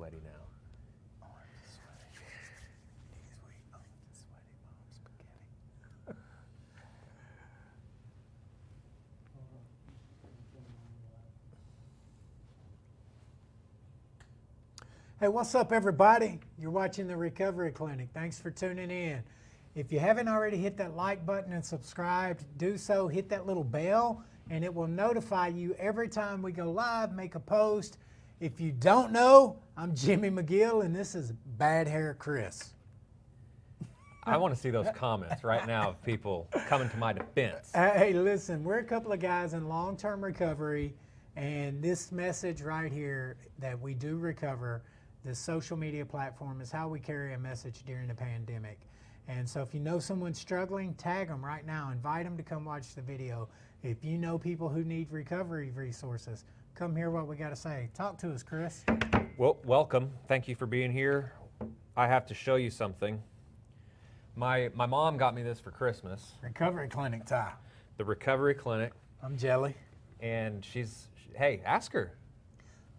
sweaty now. Hey, what's up, everybody? You're watching the Recovery Clinic. Thanks for tuning in. If you haven't already hit that like button and subscribed, do so. Hit that little bell, and it will notify you every time we go live, make a post. If you don't know, I'm Jimmy McGill, and this is Bad Hair Chris. I want to see those comments right now of people coming to my defense. Hey, listen, we're a couple of guys in long-term recovery, and this message right here that we do recover, the social media platform, is how we carry a message during the pandemic. And so if you know someone struggling, tag them right now. Invite them to come watch the video. If you know people who need recovery resources, come hear what we got to say. Talk to us, Chris. Well, welcome. Thank you for being here. I have to show you something. My mom got me this for Christmas. Recovery Clinic tie. The Recovery Clinic. I'm Jelly. And hey, ask her.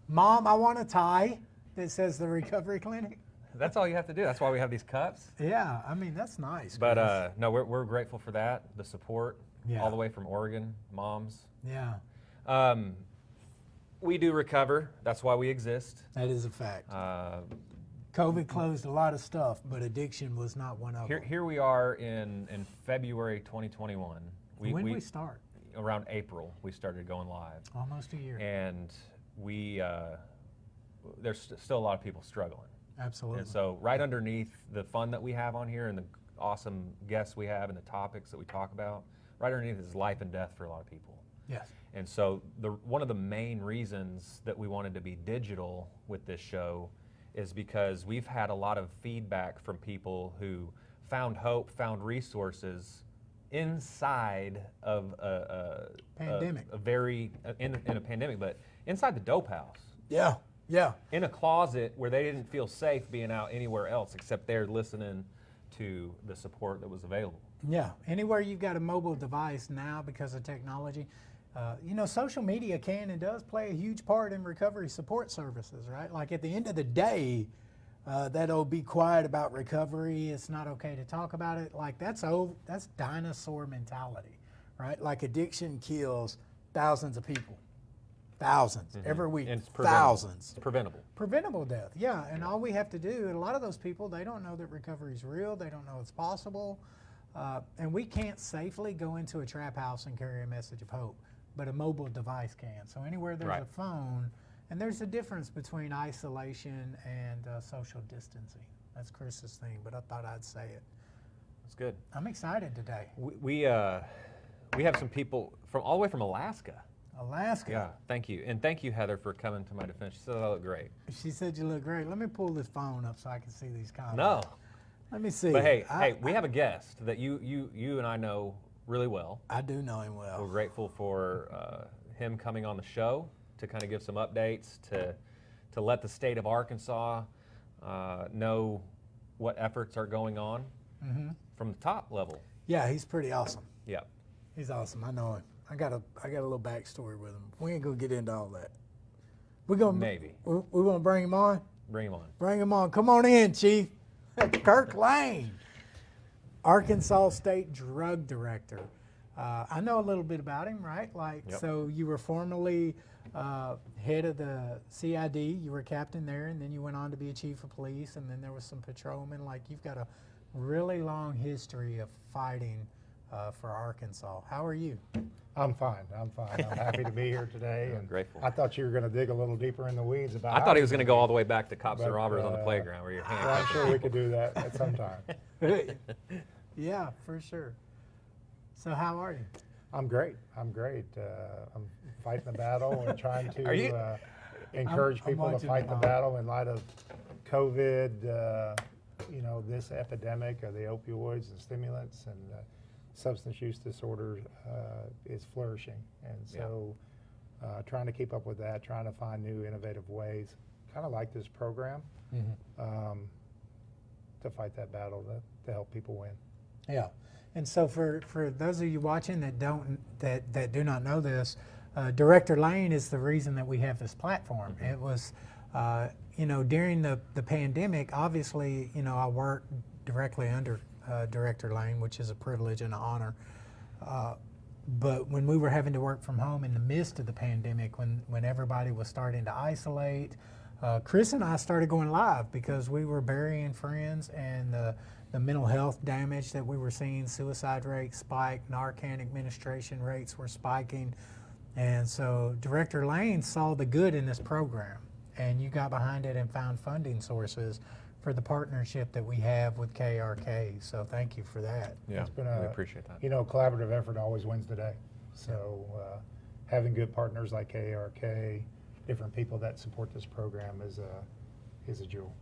Mom, I want a tie that says the Recovery Clinic. That's all you have to do. That's why we have these cups. Yeah, I mean, that's nice. But no, we're grateful for that, the support, all the way from Oregon, moms. Yeah. We do recover. That's why we exist. That is a fact. COVID closed a lot of stuff, but addiction was not one of them. Here we are in February 2021. When did we start? Around April, we started going live. Almost a year. And there's still a lot of people struggling. Absolutely. And so right underneath the fun that we have on here and the awesome guests we have and the topics that we talk about, right underneath is life and death for a lot of people. Yes. And so one of the main reasons that we wanted to be digital with this show is because we've had a lot of feedback from people who found hope, found resources inside of a pandemic. In a pandemic, but inside the dope house. Yeah. Yeah. In a closet where they didn't feel safe being out anywhere else except there listening to the support that was available. Yeah. Anywhere you've got a mobile device now because of technology, social media can and does play a huge part in recovery support services, right? Like at the end of the day, that old be quiet about recovery, it's not okay to talk about it. Like that's dinosaur mentality, right? Like addiction kills thousands of people. Thousands every week. And it's thousands. It's preventable. Preventable death, yeah. And all we have to do, and a lot of those people, they don't know that recovery is real. They don't know it's possible. And we can't safely go into a trap house and carry a message of hope, but a mobile device can. So anywhere there's a phone, and there's a difference between isolation and social distancing. That's Chris's thing, but I thought I'd say it. That's good. I'm excited today. We have some people all the way from Alaska. Alaska. Yeah, thank you. And thank you, Heather, for coming to my defense. She said I look great. She said you look great. Let me pull this phone up so I can see these comments. No. Let me see. But hey, we have a guest that you and I know really well. I do know him well. We're grateful for him coming on the show to kind of give some updates, to let the state of Arkansas know what efforts are going on from the top level. Yeah, he's pretty awesome. Yeah. He's awesome. I know him. I got a little backstory with him. We ain't gonna get into all that. We're gonna maybe. We gonna bring him on. Bring him on. Bring him on. Come on in, Chief. Kirk Lane, Arkansas State Drug Director. I know a little bit about him, right? So you were formerly head of the CID. You were captain there, and then you went on to be a chief of police, and then there was some patrolmen. Like you've got a really long history of fighting for Arkansas. How are you? I'm fine. I'm happy to be here today. I'm grateful. I thought you were going to dig a little deeper in the weeds about. I thought he was going to go all the way back to cops and robbers on the playground where your hands. Well, I'm sure we could do that at some time. Yeah, for sure. So how are you? I'm great. I'm fighting the battle and trying to encourage people to fight the battle in light of COVID. This epidemic of the opioids and stimulants and substance use disorder is flourishing, and so trying to keep up with that, trying to find new innovative ways, kind of like this program, to fight that battle to help people win. Yeah, and so for those of you watching that do not know this, Director Lane is the reason that we have this platform. It was You know, during the pandemic, obviously, you know, I worked directly under Director Lane, which is a privilege and an honor. But when we were having to work from home in the midst of the pandemic, when everybody was starting to isolate, Chris and I started going live because we were burying friends, and the mental health damage that we were seeing, suicide rates spiked, Narcan administration rates were spiking. And so Director Lane saw the good in this program, and you got behind it and found funding sources for the partnership that we have with KRK. So thank you for that. Yeah, it's been we appreciate that. You know, collaborative effort always wins the day. So having good partners like KRK, different people that support this program is a jewel.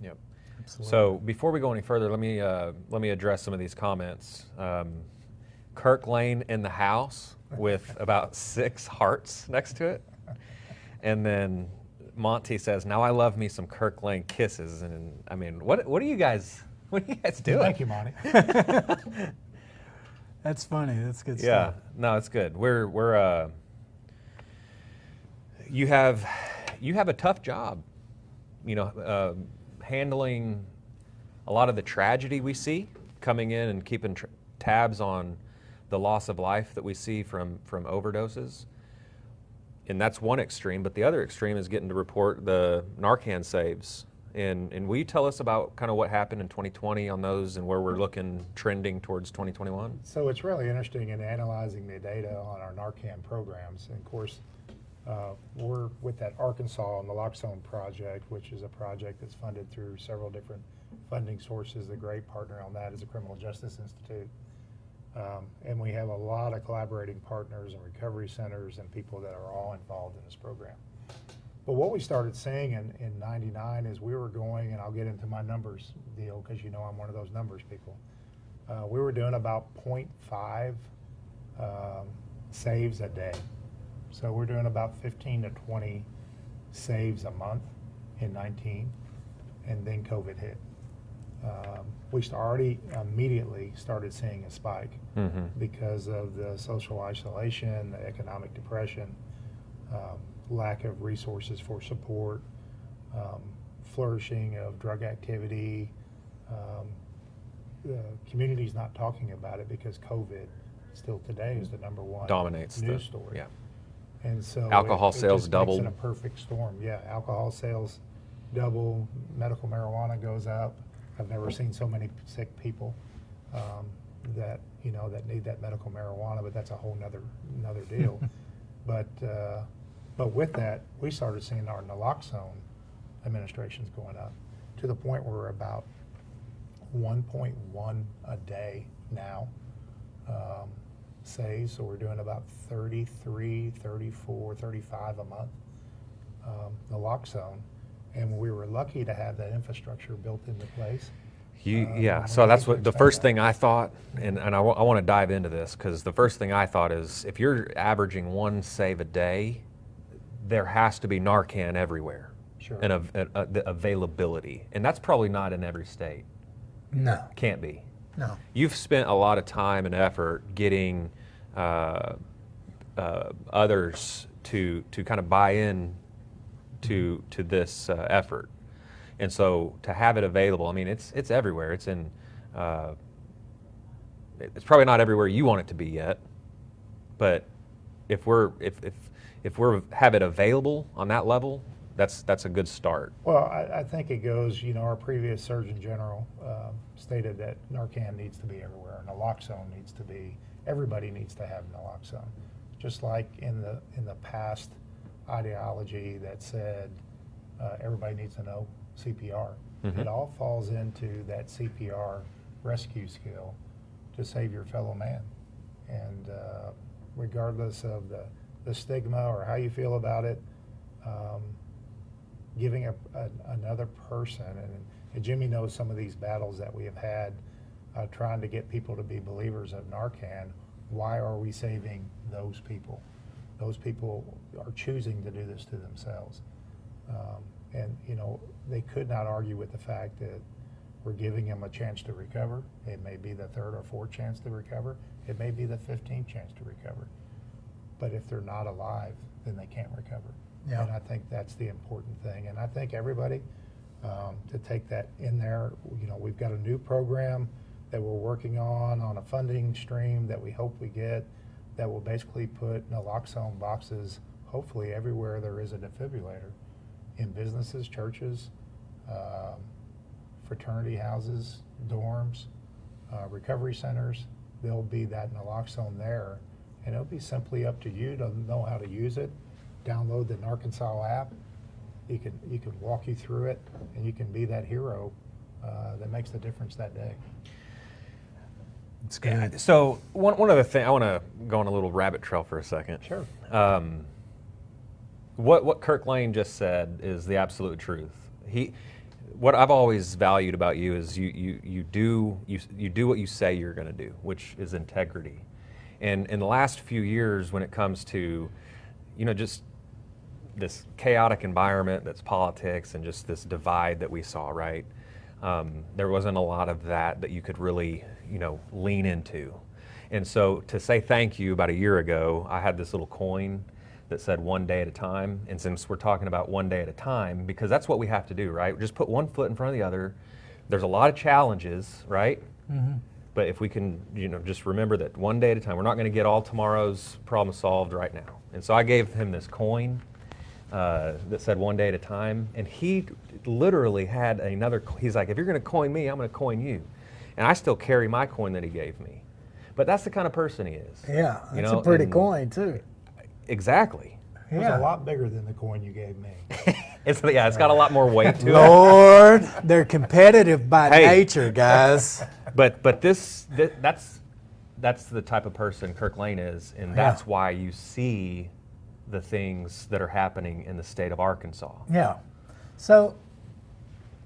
Yep. Absolutely. So before we go any further, let me address some of these comments. Kirk Lane in the house with about 6 hearts next to it, and then Monty says, "Now I love me some Kirk Lane kisses." And I mean, what are you guys doing? Thank you, Monty. That's funny. That's good Yeah, stuff. no, it's good. We're you have a tough job, you know, handling a lot of the tragedy we see coming in and keeping tabs on the loss of life that we see from overdoses. And that's one extreme, but the other extreme is getting to report the Narcan saves. And will you tell us about kind of what happened in 2020 on those and where we're looking trending towards 2021? So it's really interesting in analyzing the data on our Narcan programs. And of course, we're with that Arkansas Naloxone project, which is a project that's funded through several different funding sources. The great partner on that is the Criminal Justice Institute. And we have a lot of collaborating partners and recovery centers and people that are all involved in this program. But what we started seeing in 99 is we were going, and I'll get into my numbers deal because you know I'm one of those numbers people. We were doing about 0.5 saves a day. So we're doing about 15 to 20 saves a month in 19, and then COVID hit. We already immediately started seeing a spike because of the social isolation, the economic depression, lack of resources for support, flourishing of drug activity. The community's not talking about it because COVID still today is the #1 Dominates news story. Yeah. And so Alcohol it sales just doubled. makes it a perfect storm. Yeah, alcohol sales double, medical marijuana goes up. I've never seen so many sick people that need that medical marijuana, but that's a whole another deal. But with that, we started seeing our naloxone administrations going up to the point where we're about 1.1 a day now. So we're doing about 33, 34, 35 a month naloxone. And we were lucky to have that infrastructure built into place. Yeah, so that's what the first thing I thought, and I want to dive into this because the first thing I thought is if you're averaging 1 save a day, there has to be Narcan everywhere. Sure. And the availability. And that's probably not in every state. No. Can't be. No. You've spent a lot of time and effort getting others to kind of buy in to this effort, and so to have it available, I mean, it's everywhere. It's in. It's probably not everywhere you want it to be yet, but if we're have it available on that level, that's a good start. Well, I think it goes. You know, our previous Surgeon General stated that Narcan needs to be everywhere. Naloxone needs to be. Everybody needs to have naloxone, just like in the past ideology that said everybody needs to know CPR. It all falls into that CPR rescue skill to save your fellow man. And regardless of the stigma or how you feel about it, giving another person, and Jimmy knows some of these battles that we have had trying to get people to be believers of Narcan. Why are we saving those people? Those people are choosing to do this to themselves. And, you know, they could not argue with the fact that we're giving them a chance to recover. It may be the 3rd or 4th chance to recover. It may be the 15th chance to recover. But if they're not alive, then they can't recover. Yeah. And I think that's the important thing. And I think everybody to take that in there. You know, we've got a new program that we're working on a funding stream that we hope we get that will basically put naloxone boxes hopefully everywhere there is a defibrillator, in businesses, churches, fraternity houses, dorms, recovery centers. There'll be that naloxone there, and it'll be simply up to you to know how to use it. Download the Narcan app. You can walk you through it, and you can be that hero that makes the difference that day. It's good. So one other thing, I want to go on a little rabbit trail for a second. Sure. What Kirk Lane just said is the absolute truth. What I've always valued about you is you do what you say you're going to do, which is integrity. And in the last few years, when it comes to, just this chaotic environment that's politics and just this divide that we saw, right? There wasn't a lot of that you could really, lean into. And so to say thank you, about a year ago, I had this little coin that said one day at a time. And since we're talking about one day at a time, because that's what we have to do, right? Just put one foot in front of the other. There's a lot of challenges, right? Mm-hmm. But if we can, just remember that one day at a time, we're not going to get all tomorrow's problem solved right now. And so I gave him this coin that said one day at a time. And he literally had another, he's like, if you're going to coin me, I'm going to coin you. And I still carry my coin that he gave me. But that's the kind of person he is. Yeah, that's a pretty coin too. Exactly. It was a lot bigger than the coin you gave me. It's got a lot more weight to it. Lord, they're competitive by nature, guys. But that's the type of person Kirk Lane is, and that's why you see the things that are happening in the state of Arkansas. Yeah. So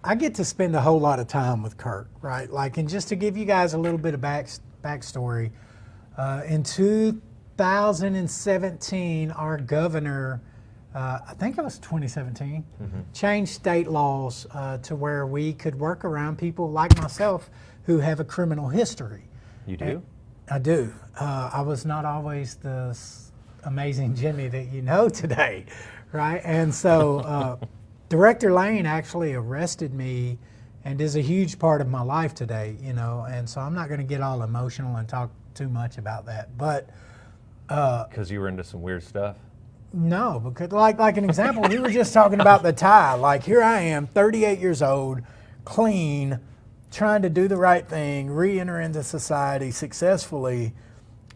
I get to spend a whole lot of time with Kirk, right? And just to give you guys a little bit of backstory, in 2017, our governor, I think it was 2017, changed state laws to where we could work around people like myself who have a criminal history. You do? I do. I was not always the amazing Jimmy that you know today, right? And so Director Lane actually arrested me and is a huge part of my life today, and so I'm not going to get all emotional and talk too much about that. But because you were into some weird stuff? No, because like an example, we were just talking about the tie. Like, here I am, 38 years old, clean, trying to do the right thing, re-enter into society successfully,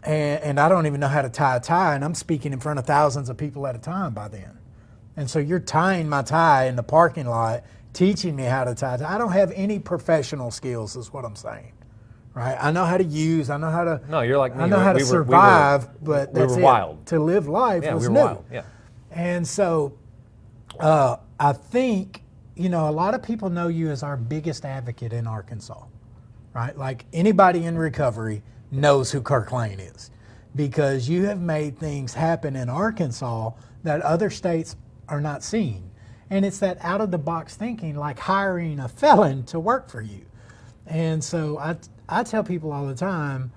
and I don't even know how to tie a tie, and I'm speaking in front of thousands of people at a time by then. And so you're tying my tie in the parking lot, teaching me how to tie a tie. I don't have any professional skills, is what I'm saying. Right? I know how to use, I know how to. No, you're like me. I know how to survive, but that's we were wild. To live life was we were new. Wild. Yeah. And so I think, a lot of people know you as our biggest advocate in Arkansas, right? Like, anybody in recovery knows who Kirk Lane is, because you have made things happen in Arkansas that other states are not seeing. And it's that out of the box thinking, like hiring a felon to work for you. And so I tell people all the time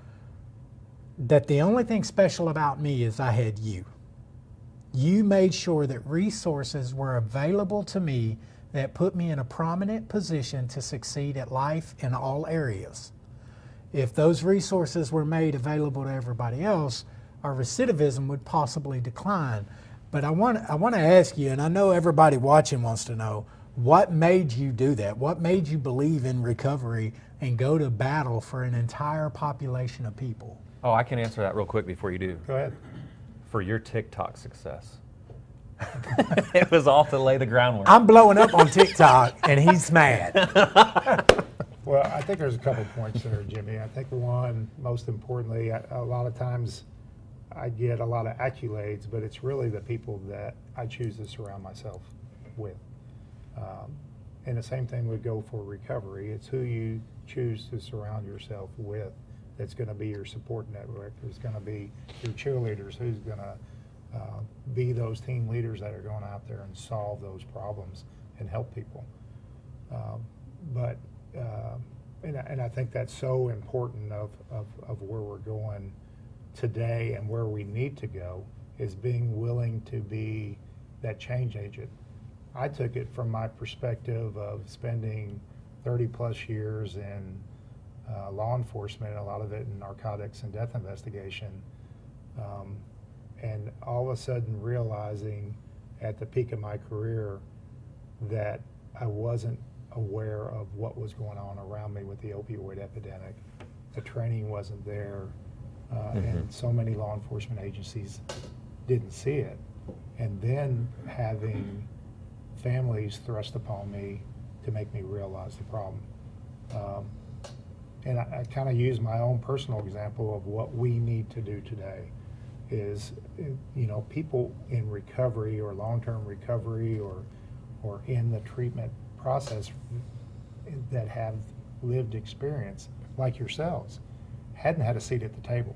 that the only thing special about me is I had you. You made sure that resources were available to me that put me in a prominent position to succeed at life in all areas. If those resources were made available to everybody else, our recidivism would possibly decline. But I want to ask you, and I know everybody watching wants to know, what made you do that? What made you believe in recovery and go to battle for an entire population of people? Oh, I can answer that real quick before you do. Go ahead. For your TikTok success. It was all to lay the groundwork. I'm blowing up on TikTok, and he's mad. Well, I think there's a couple points there, Jimmy. I think one, most importantly, a lot of times I get a lot of accolades, but it's really the people that I choose to surround myself with. And the same thing would go for recovery. It's who you choose to surround yourself with that's going to be your support network, who's going to be your cheerleaders, who's going to be those team leaders that are going out there and solve those problems and help people. And I think that's so important of where we're going today and where we need to go, is being willing to be that change agent. I took it from my perspective of spending 30 plus years in law enforcement, a lot of it in narcotics and death investigation, and all of a sudden realizing at the peak of my career that I wasn't aware of what was going on around me with the opioid epidemic. The training wasn't there, and so many law enforcement agencies didn't see it. And then having families thrust upon me to make me realize the problem. And I kind of use my own personal example of what we need to do today is, you know, people in recovery or long-term recovery or in the treatment process that have lived experience like yourselves hadn't had a seat at the table.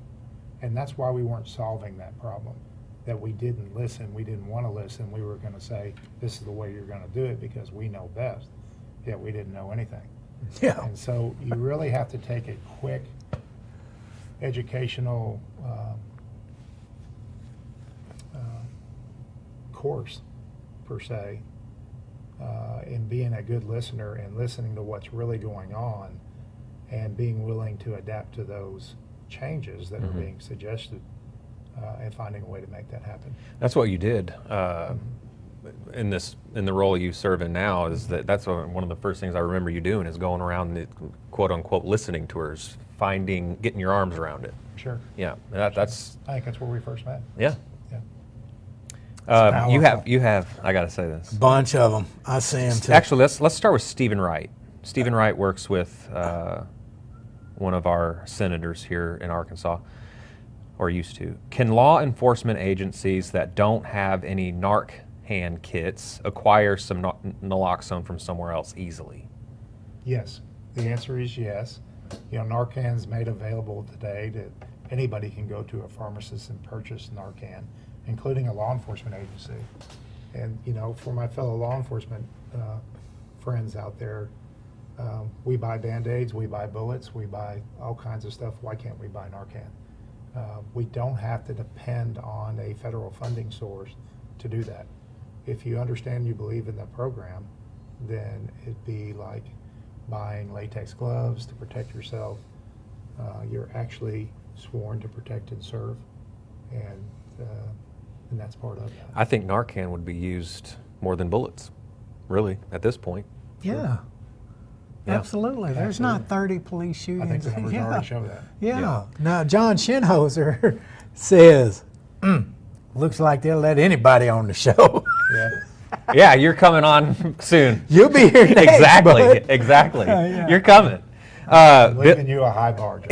And that's why we weren't solving that problem, that we didn't listen, we didn't want to listen. We were going to say, this is the way you're going to do it because we know best. Yeah, we didn't know anything. Yeah. And so you really have to take a quick educational course, per se, in being a good listener and listening to what's really going on and being willing to adapt to those changes that are being suggested and finding a way to make that happen. That's what you did in the role you serve in now. Is that's one of the first things I remember you doing is going around the quote unquote listening tours, getting your arms around it. Sure. Yeah, that's. I think that's where we first met. Yeah. Yeah. You have. I got to say this. Bunch of them. I see them too. Actually, let's start with Stephen Wright. Stephen Wright works with one of our senators here in Arkansas, or used to. Can law enforcement agencies that don't have any Narcan kits acquire some naloxone from somewhere else easily? Yes. The answer is yes. You know, Narcan's made available today that anybody can go to a pharmacist and purchase Narcan, including a law enforcement agency. And, you know, for my fellow law enforcement friends out there, we buy Band-Aids, we buy bullets, we buy all kinds of stuff. Why can't we buy Narcan? We don't have to depend on a federal funding source to do that. If you understand, you believe in the program, then it'd be like buying latex gloves to protect yourself. You're actually sworn to protect and serve, and that's part of that. I think Narcan would be used more than bullets, really, at this point. Yeah. Yeah. Absolutely. There's not 30 police shootings. I think the numbers already show that. Yeah. Now, John Shinhauser says, looks like they'll let anybody on the show. Yeah. Yeah, you're coming on soon. You'll be here next, Exactly, bud. exactly. Yeah. You're coming. I'm leaving you a high bar, Joe.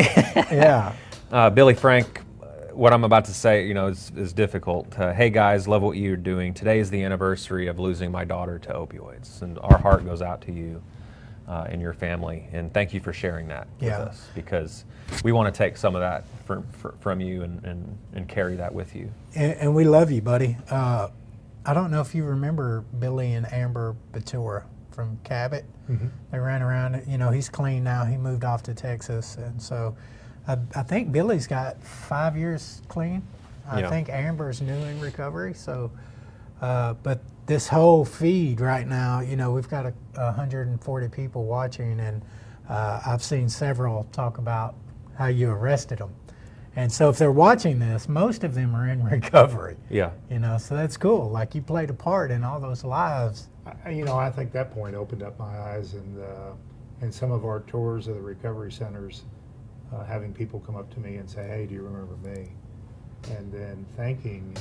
Yeah. Billy Frank, what I'm about to say, you know, is difficult. Hey guys, love what you're doing. Today is the anniversary of losing my daughter to opioids, and our heart goes out to you and your family. And thank you for sharing that with us, because we want to take some of that from you and carry that with you. And we love you, buddy. I don't know if you remember Billy and Amber Batura from Cabot. They ran around. You know, he's clean now. He moved off to Texas, and so I think Billy's got 5 years clean. I think Amber's new in recovery. So, but this whole feed right now, you know, we've got 140 people watching, and I've seen several talk about how you arrested them. And so if they're watching this, most of them are in recovery. Yeah. You know, so that's cool. Like, you played a part in all those lives. You know, I think that point opened up my eyes, and some of our tours of the recovery centers, having people come up to me and say, hey, do you remember me? And then thanking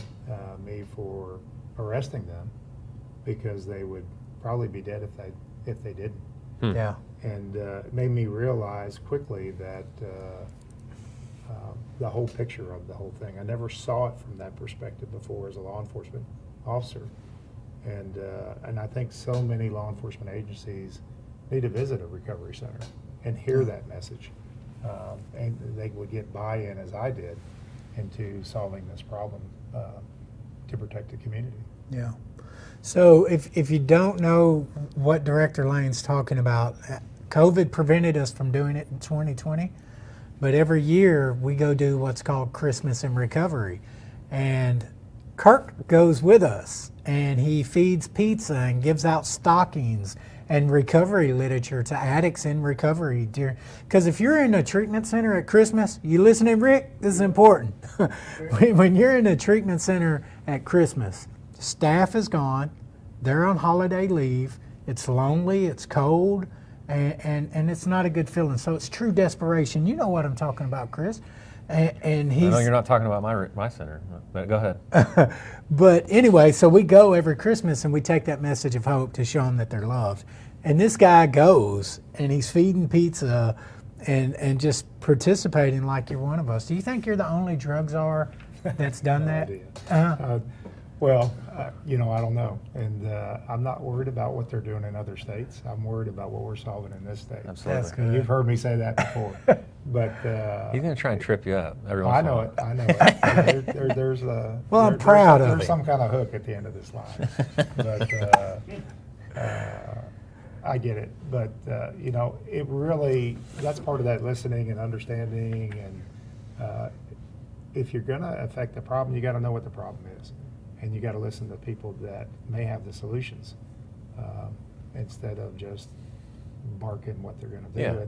me for arresting them, because they would probably be dead if they didn't. Yeah. And it made me realize quickly that the whole picture of the whole thing, I never saw it from that perspective before as a law enforcement officer. And I think so many law enforcement agencies need to visit a recovery center and hear that message. And they would get buy-in, as I did, into solving this problem to protect the community. Yeah. So if you don't know what Director Lane's talking about, COVID prevented us from doing it in 2020, but every year we go do what's called Christmas in Recovery. And Kirk goes with us, and he feeds pizza and gives out stockings and recovery literature to addicts in recovery. Because if you're in a treatment center at Christmas, you listening, Rick? This is important. When you're in a treatment center at Christmas, staff is gone, they're on holiday leave, it's lonely, it's cold, and it's not a good feeling. So it's true desperation. You know what I'm talking about, Chris. And he's. I know you're not talking about my center, but go ahead. But anyway, so we go every Christmas and we take that message of hope to show them that they're loved. And this guy goes and he's feeding pizza and just participating like you're one of us. Do you think you're the only drug czar that's done that? Well, you know, I don't know. And I'm not worried about what they're doing in other states. I'm worried about what we're solving in this state. Absolutely. That's good. You've heard me say that before. But he's going to try and trip you up every once in a while. I know it. There's a well, I'm proud of it. There's some kind of hook at the end of this line. But I get it. But you know, it really, that's part of that listening and understanding. And if you're going to affect the problem, you got to know what the problem is. And you got to listen to people that may have the solutions instead of just barking what they're going to do. Yeah.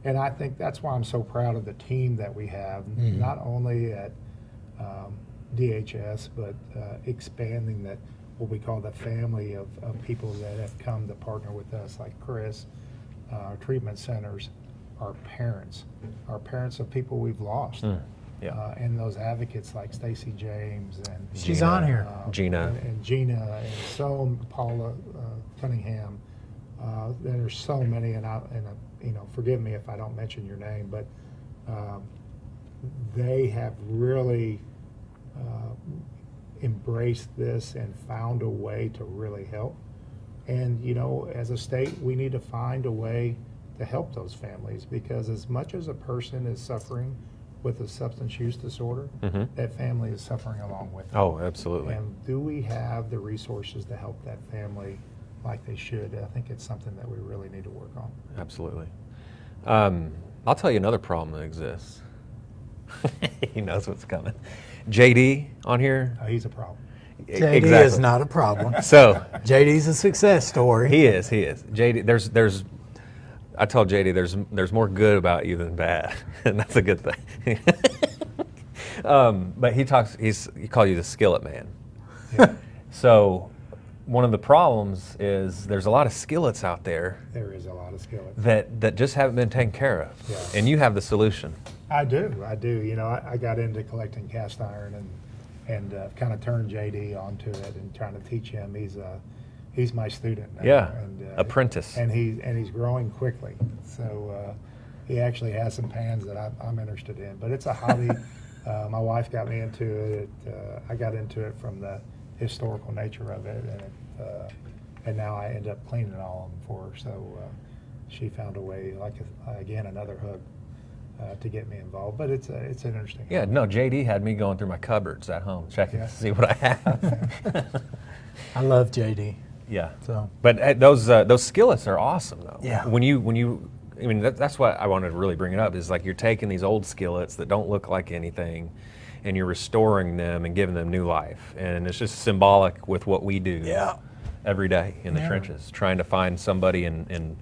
And I think that's why I'm so proud of the team that we have, not only at DHS, but expanding that, what we call the family of people that have come to partner with us, like Chris, treatment centers, our parents of people we've lost. Yeah. And those advocates like Stacy James and She's Gina, on here. Gina. and Gina and so Paula Cunningham. There are so many, and you know, forgive me if I don't mention your name, but they have really embraced this and found a way to really help. And you know, as a state, we need to find a way to help those families, because as much as a person is suffering with a substance use disorder, that family is suffering along with them. Oh, absolutely. And do we have the resources to help that family like they should? I think it's something that we really need to work on. Absolutely. I'll tell you another problem that exists. He knows what's coming. JD on here. He's a problem. JD Exactly. is not a problem. So JD's a success story. he is. JD, there's. I told JD there's more good about you than bad, and that's a good thing. But he called you the Skillet Man. Yeah. So one of the problems is there's a lot of skillets out there There is a lot of skillets. that just haven't been taken care of, Yeah. and you have the solution. I do. You know, I got into collecting cast iron and kind of turned JD onto it and trying to teach him. He's my student now. Yeah, and, apprentice. And he's growing quickly. So he actually has some pans that I'm interested in. But it's a hobby. My wife got me into it. I got into it from the historical nature of it, and now I end up cleaning all of them for her. So she found a way, like again, another hook to get me involved. But it's an interesting. Yeah, hobby. no, JD had me going through my cupboards at home, checking to see what I have. I love JD. Yeah. So. But those skillets are awesome, though. Yeah. When you, I mean, that's what I wanted to really bring it up, is like you're taking these old skillets that don't look like anything, and you're restoring them and giving them new life. And it's just symbolic with what we do every day in the trenches, trying to find somebody and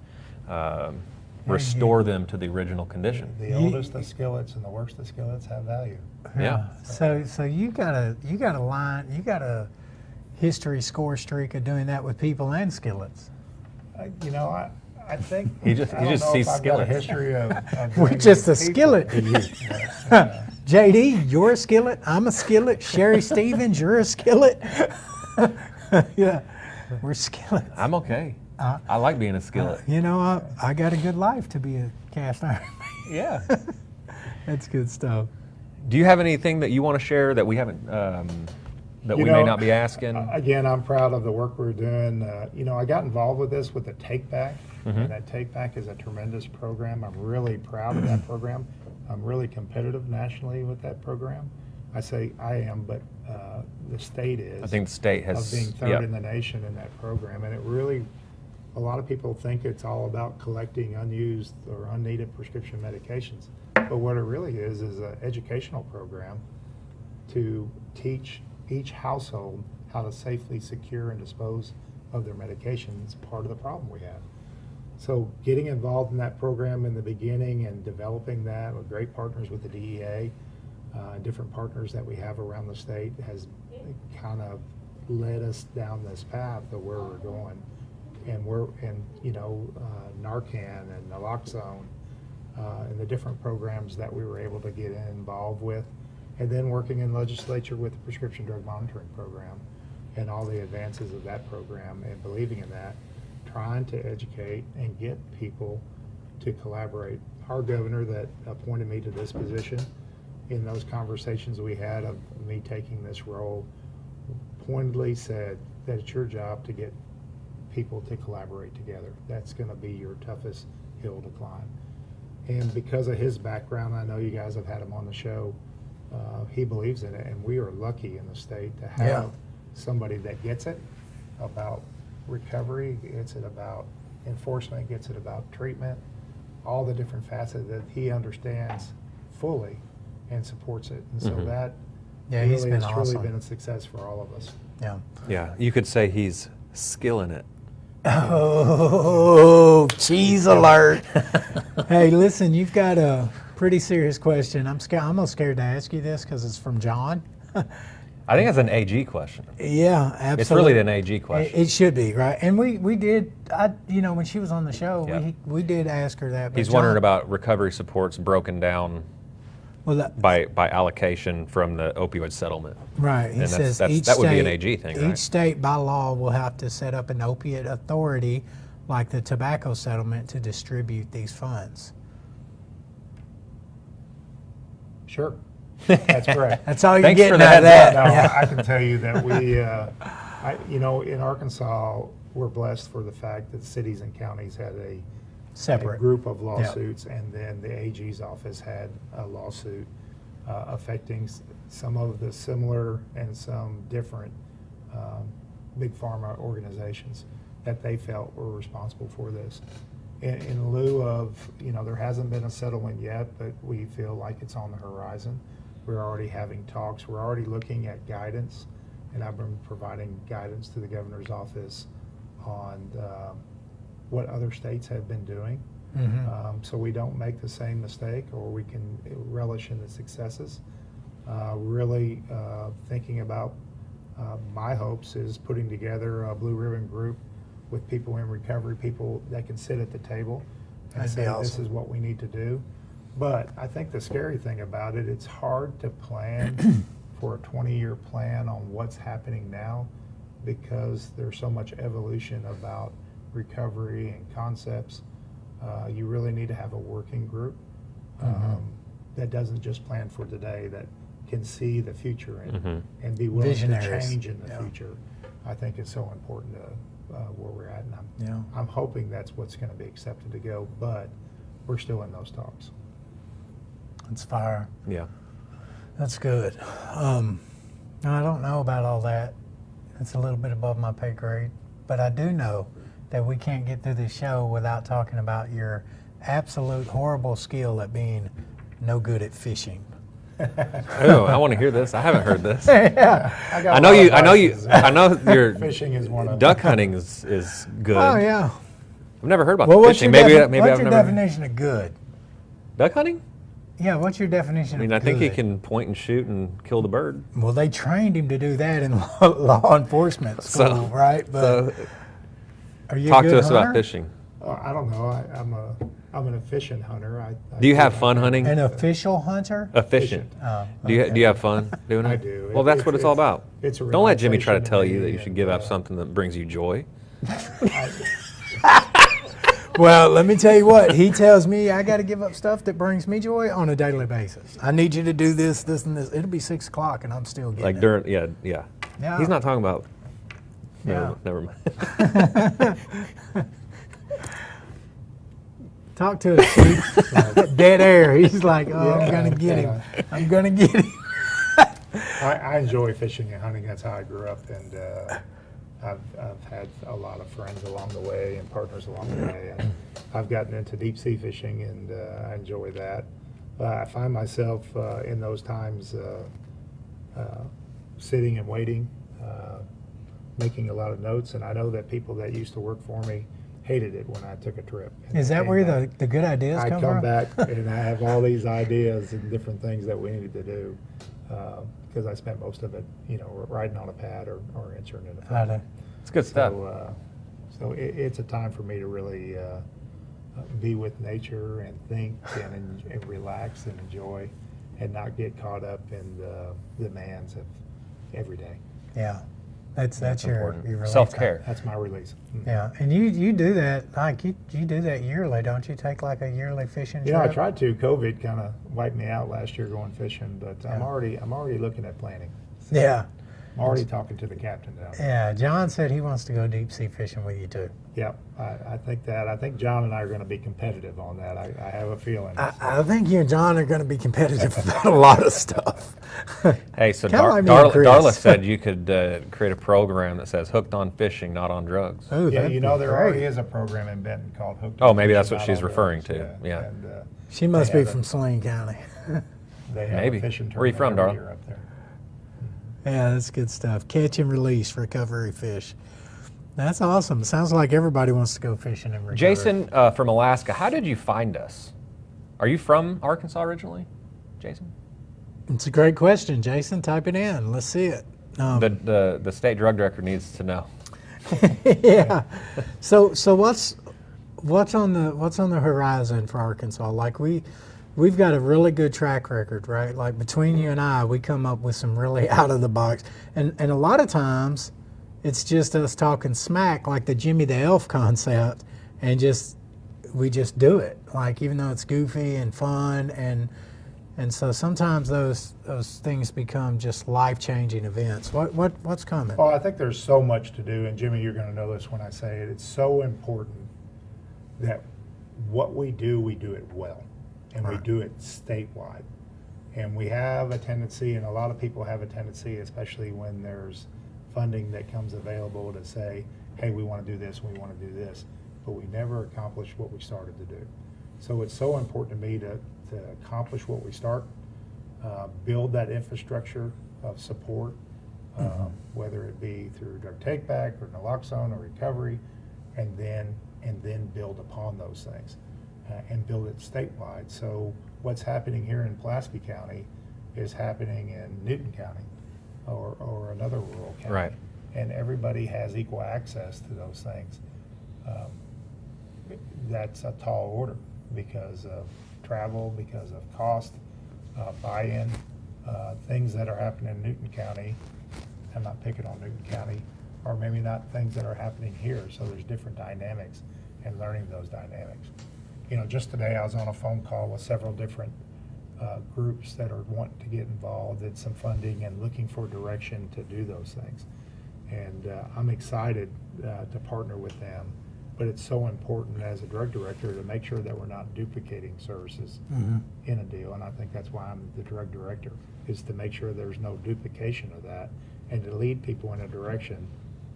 restore them to the original condition. The oldest of skillets and the worst of skillets have value. Yeah. So you got a history score streak of doing that with people and skillets. You know, I think He just I don't know sees if I've got a skillets. history of We're doing it just a with people. skillet. Yes, JD, you're a skillet. I'm a skillet. Sherry Stevens, you're a skillet. Yeah, we're skillets. I'm okay. I like being a skillet. You know, I got a good life to be a cast iron. Yeah. That's good stuff. Do you have anything that you want to share that we haven't, that we may not be asking? Again, I'm proud of the work we're doing. You know, I got involved with this with the Take Back, and that Take Back is a tremendous program. I'm really proud of that program. I'm really competitive nationally with that program. I say I am, but the state is. I think the state has, of being third in the nation in that program, and it really, a lot of people think it's all about collecting unused or unneeded prescription medications, but what it really is an educational program to teach each household how to safely secure and dispose of their medications is part of the problem we have. So getting involved in that program in the beginning and developing that with great partners with the DEA, different partners that we have around the state has kind of led us down this path of where we're going. And Narcan and naloxone and the different programs that we were able to get involved with, and then working in legislature with the prescription drug monitoring program and all the advances of that program, and believing in that, trying to educate and get people to collaborate. Our governor that appointed me to this position, in those conversations we had of me taking this role, pointedly said that it's your job to get people to collaborate together. That's going to be your toughest hill to climb. And because of his background, I know you guys have had him on the show, he believes in it, and we are lucky in the state to have somebody that gets it about recovery, gets it about enforcement, gets it about treatment, all the different facets that he understands fully and supports it. And so that really has truly been a success for all of us. Yeah. Yeah, you could say he's skilling it. Oh, cheese alert. Hey, listen, you've got a pretty serious question. I'm almost scared to ask you this because it's from John. I think it's an AG question. Yeah, absolutely. It's really an AG question. It should be, right? And we did, when she was on the show, we did ask her that. But He's wondering about recovery supports broken down by allocation from the opioid settlement. Right. He says that would be an AG thing, right? Each state by law will have to set up an opiate authority like the tobacco settlement to distribute these funds. Sure. That's correct. That's all you're Thanks getting for the out of heads that. No, I can tell you that we, in Arkansas, we're blessed for the fact that cities and counties had a group of lawsuits, and then the AG's office had a lawsuit affecting some of the similar and some different big pharma organizations that they felt were responsible for this. In lieu of, there hasn't been a settlement yet, but we feel like it's on the horizon. We're already having talks. We're already looking at guidance, and I've been providing guidance to the governor's office on what other states have been doing, so we don't make the same mistake, or we can relish in the successes. Really thinking about my hopes is putting together a blue ribbon group with people in recovery, people that can sit at the table and say, this is what we need to do. But I think the scary thing about it, it's hard to plan for a 20-year plan on what's happening now, because there's so much evolution about recovery and concepts. You really need to have a working group that doesn't just plan for today, that can see the future and be willing to change in the future. I think it's so important to where we're at, and I'm hoping that's what's going to be accepted to go, but we're still in those talks. That's fire. Yeah. That's good. I don't know about all that. It's a little bit above my pay grade, but I do know that we can't get through this show without talking about your absolute horrible skill at being no good at fishing. Oh, I want to hear this. I haven't heard this. Yeah. I know your fishing is one of duck hunting is good. Oh yeah. I've never heard about What's fishing. your Maybe what's I've your never. definition of good? Duck hunting? Yeah, what's your definition of good? I think he can point and shoot and kill the bird. Well, they trained him to do that in law enforcement school, right? But are you talk a good to us hunter? about fishing. I don't know. I'm an efficient hunter. Do you have fun hunting? An official hunter? Efficient. Oh, Do you have fun doing it? I do. Well, that's what it's all about. It's a Don't let Jimmy try to relaxation tell to you me, that you should give up something that brings you joy. Well, let me tell you what. He tells me I got to give up stuff that brings me joy on a daily basis. I need you to do this, this, and this. It'll be 6 o'clock, and I'm still getting Like it. during, yeah. He's not talking about. Yeah. No, never mind. Talk to us, Chief. Dead air. He's like, oh, I'm going to get him. I'm going to get him. I enjoy fishing and hunting. That's how I grew up, and I've had a lot of friends along the way and partners along the way. And I've gotten into deep sea fishing, and I enjoy that. I find myself in those times sitting and waiting, making a lot of notes. And I know that people that used to work for me hated it when I took a trip. Is that where the good ideas come from? I come back and I have all these ideas and different things that we needed to do, because I spent most of it, riding on a pad or answering in a phone. It's good stuff. So it's a time for me to really be with nature and think and relax and enjoy, and not get caught up in the demands of every day. Yeah, that's your release. Self-care. That's my release. Yeah, and you do that, like you do that yearly, don't you? Take like a yearly fishing trip? I tried to. COVID kind of wiped me out last year going fishing, but I'm already looking at planning. So yeah. I'm already talking to the captain now. Yeah, John said he wants to go deep sea fishing with you too. Yep, I think that. I think John and I are going to be competitive on that. I have a feeling. I think you and John are going to be competitive about a lot of stuff. Hey, so like Darla said you could create a program that says "Hooked on Fishing, Not on Drugs." Oh, yeah, there already is a program in Benton called Hooked on Oh, maybe Fishing, that's what Not she's on referring Drugs. to. Yeah. And, she must be from Swain County. they have Maybe. a fishing Where are you from, tournament Darla? every year up there. Yeah, that's good stuff. Catch and release recovery fish. That's awesome. Sounds like everybody wants to go fishing and recover. Jason from Alaska, how did you find us? Are you from Arkansas originally, Jason? It's a great question, Jason. Type it in. Let's see it. The state drug director needs to know. Yeah. So what's on the horizon for Arkansas? Like we've got a really good track record, right? Like between you and I, we come up with some really out of the box, and a lot of times it's just us talking smack, like the Jimmy the Elf concept, and we just do it. Like even though it's goofy and fun, and so sometimes those things become just life-changing events. What's coming? Well, I think there's so much to do, and Jimmy, you're going to know this when I say it. It's so important that what we do it well, and we do it statewide. And we have a tendency, and a lot of people have a tendency, especially when there's funding that comes available, to say, hey, we want to do this, we want to do this, but we never accomplish what we started to do. So it's so important to me to accomplish what we start, build that infrastructure of support, whether it be through drug take-back or naloxone or recovery, and then build upon those things and build it statewide. So what's happening here in Pulaski County is happening in Newton County or another rural county. Right. And everybody has equal access to those things. That's a tall order because of travel, because of cost, buy-in, things that are happening in Newton County. I'm not picking on Newton County, or maybe not things that are happening here. So there's different dynamics, and learning those dynamics. Just today I was on a phone call with several different groups that are wanting to get involved in some funding and looking for direction to do those things. And I'm excited to partner with them. But it's so important as a drug director to make sure that we're not duplicating services in a deal. And I think that's why I'm the drug director, is to make sure there's no duplication of that, and to lead people in a direction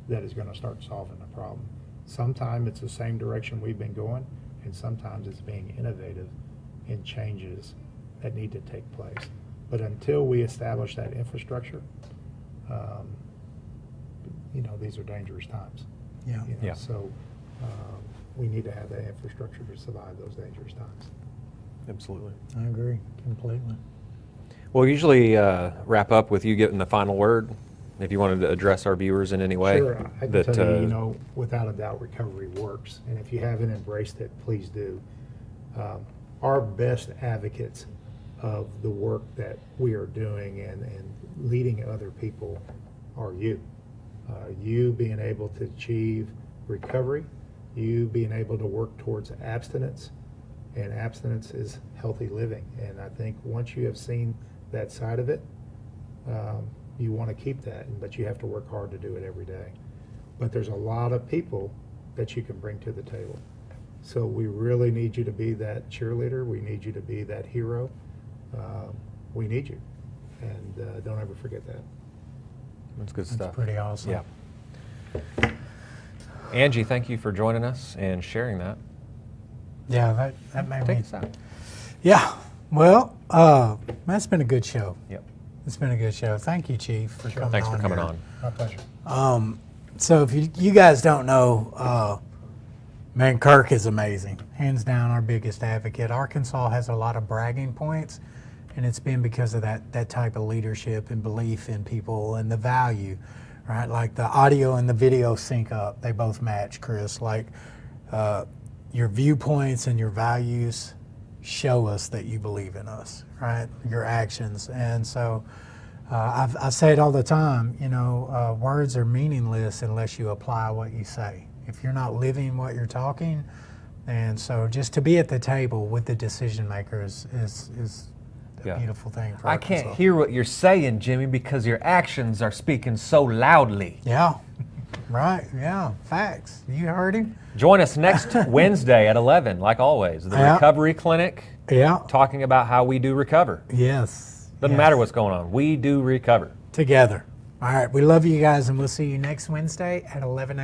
that is going to start solving the problem. Sometimes it's the same direction we've been going, and sometimes it's being innovative in changes that need to take place. But until we establish that infrastructure, these are dangerous times. Yeah. So we need to have that infrastructure to survive those dangerous times. Absolutely. I agree completely. We'll usually wrap up with you getting the final word, if you wanted to address our viewers in any way. Sure. I can tell you, without a doubt, recovery works. And if you haven't embraced it, please do. Our best advocates of the work that we are doing and leading other people are you. You being able to achieve recovery, you being able to work towards abstinence, and abstinence is healthy living. And I think once you have seen that side of it, you want to keep that, but you have to work hard to do it every day. But there's a lot of people that you can bring to the table. So we really need you to be that cheerleader. We need you to be that hero. We need you. And don't ever forget that. That's good stuff. That's pretty awesome. Yeah. Angie, thank you for joining us and sharing that. Yeah, that made Take me. us out. Yeah. Well, that's been a good show. Yep. It's been a good show. Thank you, Chief, for coming on. Thanks for coming here. on. My pleasure. So if you guys don't know, man, Kirk is amazing. Hands down, our biggest advocate. Arkansas has a lot of bragging points, and it's been because of that type of leadership and belief in people and the value, right? Like the audio and the video sync up. They both match, Chris. Like your viewpoints and your values show us that you believe in us, right? Your actions. And so I say it all the time, words are meaningless unless you apply what you say. If you're not living what you're talking, and so just to be at the table with the decision makers is a beautiful thing for I Arkansas. can't hear what you're saying, Jimmy, because your actions are speaking so loudly. Yeah, right, yeah, facts. You heard him? Join us next Wednesday at 11, like always, the Recovery Clinic, talking about how we do recover. Yes. Doesn't matter what's going on. We do recover. Together. All right, we love you guys, and we'll see you next Wednesday at 11 a.m.